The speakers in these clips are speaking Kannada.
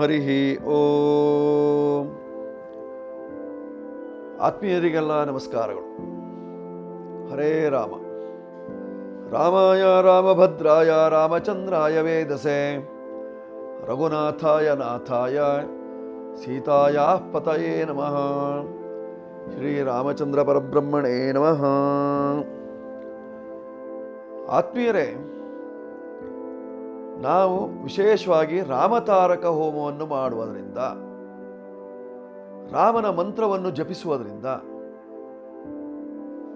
ಹರಿ ಓಂ. ಆತ್ಮೀಯರಿಗೆಲ್ಲ ನಮಸ್ಕಾರಗಳು. ಹರೇ ರಾಮ. ರಾಮಾಯ ರಾಮಭದ್ರಾಯ ರಾಮಚಂದ್ರಾಯ ವೇದಸೆ ರಘುನಾಥಾಯ ನಾಥಾಯ ಸೀತಾಯ ಪತಯೇ ನಮಃ. ಶ್ರೀರಾಮಚಂದ್ರ ಪರಬ್ರಹ್ಮಣೇ ನಮಃ. ಆತ್ಮೀಯರೇ, ನಾವು ವಿಶೇಷವಾಗಿ ರಾಮತಾರಕ ಹೋಮವನ್ನು ಮಾಡುವುದರಿಂದ, ರಾಮನ ಮಂತ್ರವನ್ನು ಜಪಿಸುವುದರಿಂದ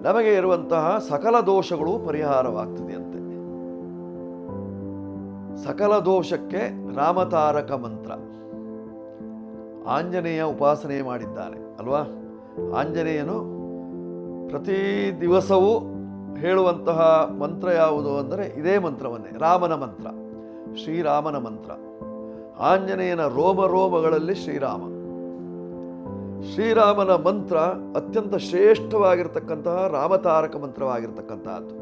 ನಮಗೆ ಇರುವಂತಹ ಸಕಲ ದೋಷಗಳು ಪರಿಹಾರವಾಗ್ತದೆಯಂತೆ. ಸಕಲ ದೋಷಕ್ಕೆ ರಾಮತಾರಕ ಮಂತ್ರ. ಆಂಜನೇಯ ಉಪಾಸನೆ ಮಾಡಿದ್ದಾನೆ ಅಲ್ವಾ? ಆಂಜನೇಯನು ಪ್ರತಿ ದಿವಸವೂ ಹೇಳುವಂತಹ ಮಂತ್ರ ಯಾವುದು ಅಂದರೆ ಇದೇ ಮಂತ್ರವನ್ನೇ, ರಾಮನ ಮಂತ್ರ, ಶ್ರೀರಾಮನ ಮಂತ್ರ. ಆಂಜನೇಯನ ರೋಮ ರೋಮಗಳಲ್ಲಿ ಶ್ರೀರಾಮ. ಶ್ರೀರಾಮನ ಮಂತ್ರ ಅತ್ಯಂತ ಶ್ರೇಷ್ಠವಾಗಿರ್ತಕ್ಕಂತಹ ರಾಮತಾರಕ ಮಂತ್ರವಾಗಿರ್ತಕ್ಕಂತಹದ್ದು.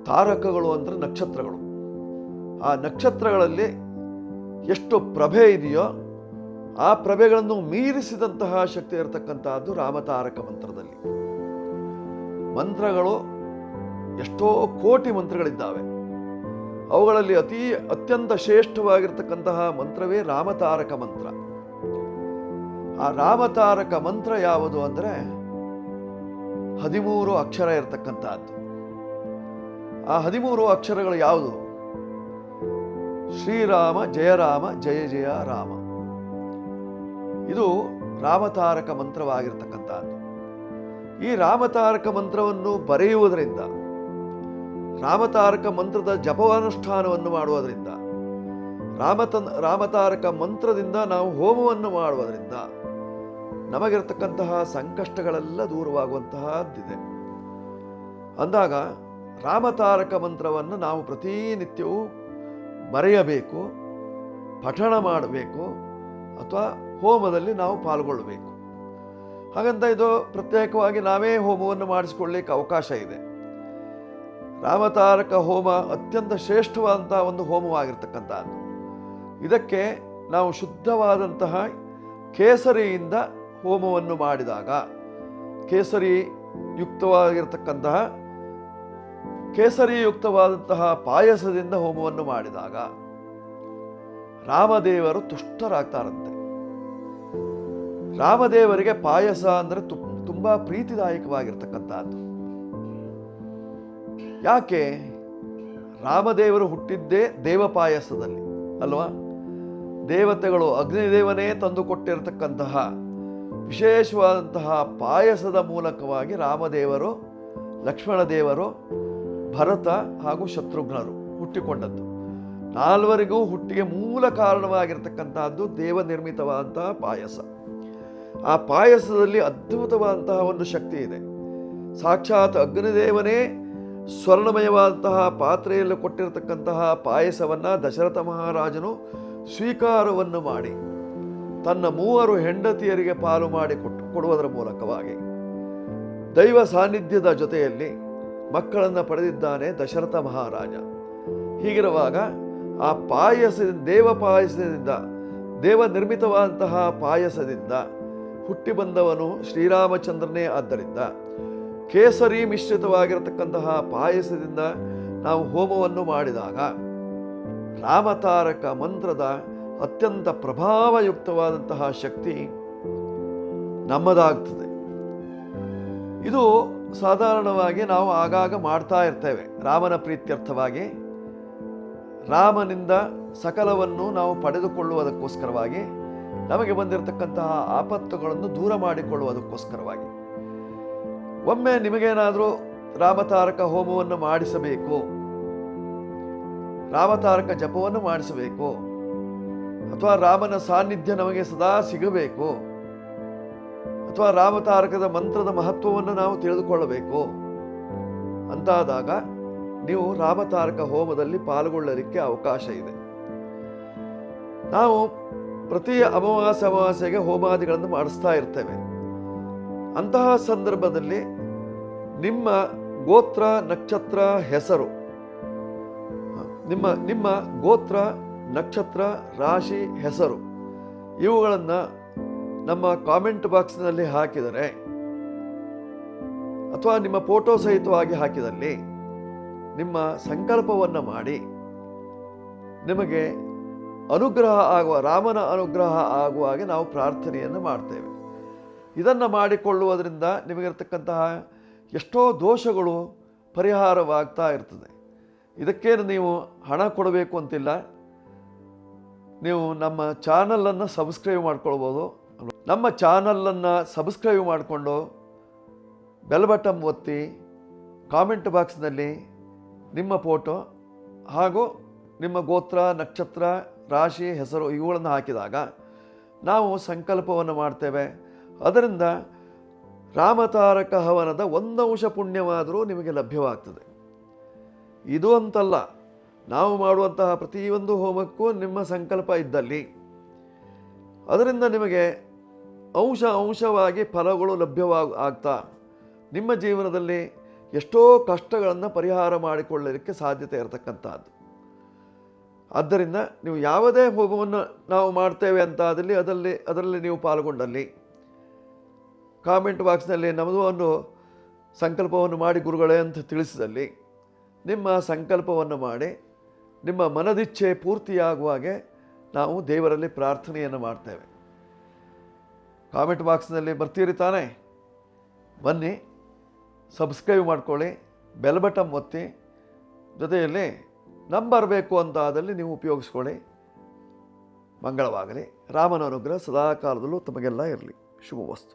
ತಾರಕಗಳು ಅಂದರೆ ನಕ್ಷತ್ರಗಳು. ಆ ನಕ್ಷತ್ರಗಳಲ್ಲಿ ಎಷ್ಟು ಪ್ರಭೆ ಇದೆಯೋ ಆ ಪ್ರಭೆಗಳನ್ನು ಮೀರಿಸಿದಂತಹ ಶಕ್ತಿ ಇರತಕ್ಕಂತಹದ್ದು ರಾಮತಾರಕ ಮಂತ್ರದಲ್ಲಿ. ಮಂತ್ರಗಳು ಎಷ್ಟೋ ಕೋಟಿ ಮಂತ್ರಗಳಿದ್ದಾವೆ. ಅವುಗಳಲ್ಲಿ ಅತ್ಯಂತ ಶ್ರೇಷ್ಠವಾಗಿರ್ತಕ್ಕಂತಹ ಮಂತ್ರವೇ ರಾಮತಾರಕ ಮಂತ್ರ. ಆ ರಾಮತಾರಕ ಮಂತ್ರ ಯಾವುದು ಅಂದರೆ 13 ಅಕ್ಷರ ಇರತಕ್ಕಂತಹದ್ದು. ಆ 13 ಅಕ್ಷರಗಳು ಯಾವುದು? ಶ್ರೀರಾಮ ಜಯ ರಾಮ ಜಯ ಜಯ ರಾಮ. ಇದು ರಾಮತಾರಕ ಮಂತ್ರವಾಗಿರ್ತಕ್ಕಂಥದ್ದು. ಈ ರಾಮತಾರಕ ಮಂತ್ರವನ್ನು ಬರೆಯುವುದರಿಂದ, ರಾಮತಾರಕ ಮಂತ್ರದ ಜಪವಾನುಷ್ಠಾನವನ್ನು ಮಾಡುವುದರಿಂದ, ರಾಮತಾರಕ ಮಂತ್ರದಿಂದ ನಾವು ಹೋಮವನ್ನು ಮಾಡುವುದರಿಂದ ನಮಗಿರತಕ್ಕಂತಹ ಸಂಕಷ್ಟಗಳೆಲ್ಲ ದೂರವಾಗುವಂತಹದ್ದಿದೆ. ಅಂದಾಗ ರಾಮತಾರಕ ಮಂತ್ರವನ್ನು ನಾವು ಪ್ರತಿನಿತ್ಯವೂ ಬರೆಯಬೇಕು, ಪಠಣ ಮಾಡಬೇಕು, ಅಥವಾ ಹೋಮದಲ್ಲಿ ನಾವು ಪಾಲ್ಗೊಳ್ಳಬೇಕು. ಹಾಗಂತ ಇದು ಪ್ರತ್ಯೇಕವಾಗಿ ನಾವೇ ಹೋಮವನ್ನು ಮಾಡಿಸಿಕೊಳ್ಳಲಿಕ್ಕೆ ಅವಕಾಶ ಇದೆ. ರಾಮತಾರಕ ಹೋಮ ಅತ್ಯಂತ ಶ್ರೇಷ್ಠವಾದಂತಹ ಒಂದು ಹೋಮವಾಗಿರ್ತಕ್ಕಂಥದ್ದು. ಇದಕ್ಕೆ ನಾವು ಶುದ್ಧವಾದಂತಹ ಕೇಸರಿಯಿಂದ ಹೋಮವನ್ನು ಮಾಡಿದಾಗ, ಕೇಸರಿಯುಕ್ತವಾದಂತಹ ಪಾಯಸದಿಂದ ಹೋಮವನ್ನು ಮಾಡಿದಾಗ ರಾಮದೇವರು ತುಷ್ಟರಾಗ್ತಾರಂತೆ. ರಾಮದೇವರಿಗೆ ಪಾಯಸ ಅಂದರೆ ತುಂಬಾ ಪ್ರೀತಿದಾಯಕವಾಗಿರ್ತಕ್ಕಂಥದ್ದು. ಯಾಕೆ? ರಾಮದೇವರು ಹುಟ್ಟಿದ್ದೇ ದೇವ ಪಾಯಸದಲ್ಲಿ ಅಲ್ವಾ? ದೇವತೆಗಳು ಅಗ್ನಿದೇವನೇ ತಂದು ಕೊಟ್ಟಿರತಕ್ಕಂತಹ ವಿಶೇಷವಾದಂತಹ ಪಾಯಸದ ಮೂಲಕವಾಗಿ ರಾಮದೇವರು, ಲಕ್ಷ್ಮಣ ದೇವರು, ಭರತ ಹಾಗೂ ಶತ್ರುಘ್ನರು ಹುಟ್ಟಿಕೊಂಡದ್ದು. ನಾಲ್ವರಿಗೂ ಹುಟ್ಟಿಗೆ ಮೂಲ ಕಾರಣವಾಗಿರ್ತಕ್ಕಂತಹದ್ದು ದೇವ ನಿರ್ಮಿತವಾದಂತಹ ಪಾಯಸ. ಆ ಪಾಯಸದಲ್ಲಿ ಅದ್ಭುತವಾದಂತಹ ಒಂದು ಶಕ್ತಿ ಇದೆ. ಸಾಕ್ಷಾತ್ ಅಗ್ನಿದೇವನೇ ಸ್ವರ್ಣಮಯವಾದಂತಹ ಪಾತ್ರೆಯಲ್ಲಿ ಕೊಟ್ಟಿರತಕ್ಕಂತಹ ಪಾಯಸವನ್ನು ದಶರಥ ಮಹಾರಾಜನು ಸ್ವೀಕಾರವನ್ನು ಮಾಡಿ ತನ್ನ 3 ಹೆಂಡತಿಯರಿಗೆ ಪಾಲು ಮಾಡಿ ಕೊಡುವುದರ ಮೂಲಕವಾಗಿ ದೈವ ಸಾನ್ನಿಧ್ಯದ ಜೊತೆಯಲ್ಲಿ ಮಕ್ಕಳನ್ನು ಪಡೆದಿದ್ದಾನೆ ದಶರಥ ಮಹಾರಾಜ. ಹೀಗಿರುವಾಗ ಆ ಪಾಯಸದಿಂದ, ದೇವ ನಿರ್ಮಿತವಾದಂತಹ ಪಾಯಸದಿಂದ ಹುಟ್ಟಿ ಬಂದವನು ಶ್ರೀರಾಮಚಂದ್ರನೇ. ಆದ್ದರಿಂದ ಕೇಸರಿ ಮಿಶ್ರಿತವಾಗಿರತಕ್ಕಂತಹ ಪಾಯಸದಿಂದ ನಾವು ಹೋಮವನ್ನು ಮಾಡಿದಾಗ ರಾಮತಾರಕ ಮಂತ್ರದ ಅತ್ಯಂತ ಪ್ರಭಾವಯುಕ್ತವಾದಂತಹ ಶಕ್ತಿ ನಮ್ಮದಾಗ್ತದೆ. ಇದು ಸಾಧಾರಣವಾಗಿ ನಾವು ಆಗಾಗ ಮಾಡ್ತಾ ಇರ್ತೇವೆ. ರಾಮನ ಪ್ರೀತ್ಯರ್ಥವಾಗಿ, ರಾಮನಿಂದ ಸಕಲವನ್ನು ನಾವು ಪಡೆದುಕೊಳ್ಳುವುದಕ್ಕೋಸ್ಕರವಾಗಿ, ನಮಗೆ ಬಂದಿರತಕ್ಕಂತಹ ಆಪತ್ತುಗಳನ್ನು ದೂರ ಮಾಡಿಕೊಳ್ಳುವುದಕ್ಕೋಸ್ಕರವಾಗಿ. ಒಮ್ಮೆ ನಿಮಗೇನಾದರೂ ರಾಮತಾರಕ ಹೋಮವನ್ನು ಮಾಡಿಸಬೇಕು, ರಾಮತಾರಕ ಜಪವನ್ನು ಮಾಡಿಸಬೇಕು, ಅಥವಾ ರಾಮನ ಸಾನ್ನಿಧ್ಯ ನಮಗೆ ಸದಾ ಸಿಗಬೇಕು, ಅಥವಾ ರಾಮತಾರಕದ ಮಂತ್ರದ ಮಹತ್ವವನ್ನು ನಾವು ತಿಳಿದುಕೊಳ್ಳಬೇಕು ಅಂತಾದಾಗ ನೀವು ರಾಮತಾರಕ ಹೋಮದಲ್ಲಿ ಪಾಲ್ಗೊಳ್ಳಲಿಕ್ಕೆ ಅವಕಾಶ ಇದೆ. ನಾವು ಪ್ರತಿ ಅಮಾವಾಸ್ಯೆಗೆ ಹೋಮಾದಿಗಳನ್ನು ಮಾಡಿಸ್ತಾ ಇರ್ತೇವೆ. ಅಂತಹ ಸಂದರ್ಭದಲ್ಲಿ ನಿಮ್ಮ ಗೋತ್ರ ನಕ್ಷತ್ರ ಹೆಸರು, ನಿಮ್ಮ ಗೋತ್ರ ನಕ್ಷತ್ರ, ರಾಶಿ, ಹೆಸರು ಇವುಗಳನ್ನು ನಮ್ಮ ಕಾಮೆಂಟ್ ಬಾಕ್ಸ್ನಲ್ಲಿ ಹಾಕಿದರೆ ಅಥವಾ ನಿಮ್ಮ ಫೋಟೋ ಸಹಿತವಾಗಿ ಹಾಕಿದಲ್ಲಿ ನಿಮ್ಮ ಸಂಕಲ್ಪವನ್ನು ಮಾಡಿ ನಿಮಗೆ ಅನುಗ್ರಹ ಆಗುವ, ರಾಮನ ಅನುಗ್ರಹ ಆಗುವ ಹಾಗೆ ನಾವು ಪ್ರಾರ್ಥನೆಯನ್ನು ಮಾಡ್ತೇವೆ. ಇದನ್ನು ಮಾಡಿಕೊಳ್ಳುವುದರಿಂದ ನಿಮಗಿರ್ತಕ್ಕಂತಹ ಎಷ್ಟೋ ದೋಷಗಳು ಪರಿಹಾರವಾಗ್ತಾ ಇರ್ತದೆ. ಇದಕ್ಕೇನು ನೀವು ಹಣ ಕೊಡಬೇಕು ಅಂತಿಲ್ಲ. ನೀವು ನಮ್ಮ ಚಾನಲನ್ನು ಸಬ್ಸ್ಕ್ರೈಬ್ ಮಾಡ್ಕೊಳ್ಬೋದು. ನಮ್ಮ ಚಾನಲನ್ನು ಸಬ್ಸ್ಕ್ರೈಬ್ ಮಾಡಿಕೊಂಡು ಬೆಲ್ ಬಟನ್ ಒತ್ತಿ ಕಾಮೆಂಟ್ ಬಾಕ್ಸ್ನಲ್ಲಿ ನಿಮ್ಮ ಫೋಟೋ ಹಾಗೂ ನಿಮ್ಮ ಗೋತ್ರ, ನಕ್ಷತ್ರ, ರಾಶಿ, ಹೆಸರು ಇವುಗಳನ್ನು ಹಾಕಿದಾಗ ನಾವು ಸಂಕಲ್ಪವನ್ನು ಮಾಡ್ತೇವೆ. ಅದರಿಂದ ರಾಮತಾರಕ ಹವನದ 1 ಅಂಶ ಪುಣ್ಯವಾದರೂ ನಿಮಗೆ ಲಭ್ಯವಾಗ್ತದೆ. ಇದು ಅಂತಲ್ಲ, ನಾವು ಮಾಡುವಂತಹ ಪ್ರತಿಯೊಂದು ಹೋಮಕ್ಕೂ ನಿಮ್ಮ ಸಂಕಲ್ಪ ಇದ್ದಲ್ಲಿ ಅದರಿಂದ ನಿಮಗೆ ಅಂಶವಾಗಿ ಫಲಗಳು ಆಗ್ತಾ ನಿಮ್ಮ ಜೀವನದಲ್ಲಿ ಎಷ್ಟೋ ಕಷ್ಟಗಳನ್ನು ಪರಿಹಾರ ಮಾಡಿಕೊಳ್ಳಲಿಕ್ಕೆ ಸಾಧ್ಯತೆ ಇರತಕ್ಕಂಥದ್ದು. ಆದ್ದರಿಂದ ನೀವು ಯಾವುದೇ ಹೋಮವನ್ನು ನಾವು ಮಾಡ್ತೇವೆ ಅಂತಾದಲ್ಲಿ ಅದರಲ್ಲಿ ನೀವು ಪಾಲ್ಗೊಂಡಲ್ಲಿ ಕಾಮೆಂಟ್ ಬಾಕ್ಸ್ನಲ್ಲಿ ನಮ್ಮದು ಒಂದು ಸಂಕಲ್ಪವನ್ನು ಮಾಡಿ ಗುರುಗಳೇ ಅಂತ ತಿಳಿಸಿದಲ್ಲಿ ನಿಮ್ಮ ಸಂಕಲ್ಪವನ್ನು ಮಾಡಿ ನಿಮ್ಮ ಮನದಿಚ್ಛೆ ಪೂರ್ತಿಯಾಗುವ ಹಾಗೆ ನಾವು ದೇವರಲ್ಲಿ ಪ್ರಾರ್ಥನೆಯನ್ನು ಮಾಡ್ತೇವೆ. ಕಾಮೆಂಟ್ ಬಾಕ್ಸ್ನಲ್ಲಿ ಬರ್ತೀರಿ ತಾನೇ? ಬನ್ನಿ, ಸಬ್ಸ್ಕ್ರೈಬ್ ಮಾಡ್ಕೊಳ್ಳಿ, ಬೆಲ್ ಬಟನ್ ಒತ್ತಿ, ಜೊತೆಯಲ್ಲಿ ನಂಬರ್ ಬೇಕು ಅಂತ ಆದಲ್ಲಿ ನೀವು ಉಪಯೋಗಿಸ್ಕೊಳ್ಳಿ. ಮಂಗಳವಾಗಲಿ. ರಾಮನ ಅನುಗ್ರಹ ಸದಾಕಾಲದಲ್ಲೂ ತಮಗೆಲ್ಲ ಇರಲಿ. ಶುಭವಸ್ತು.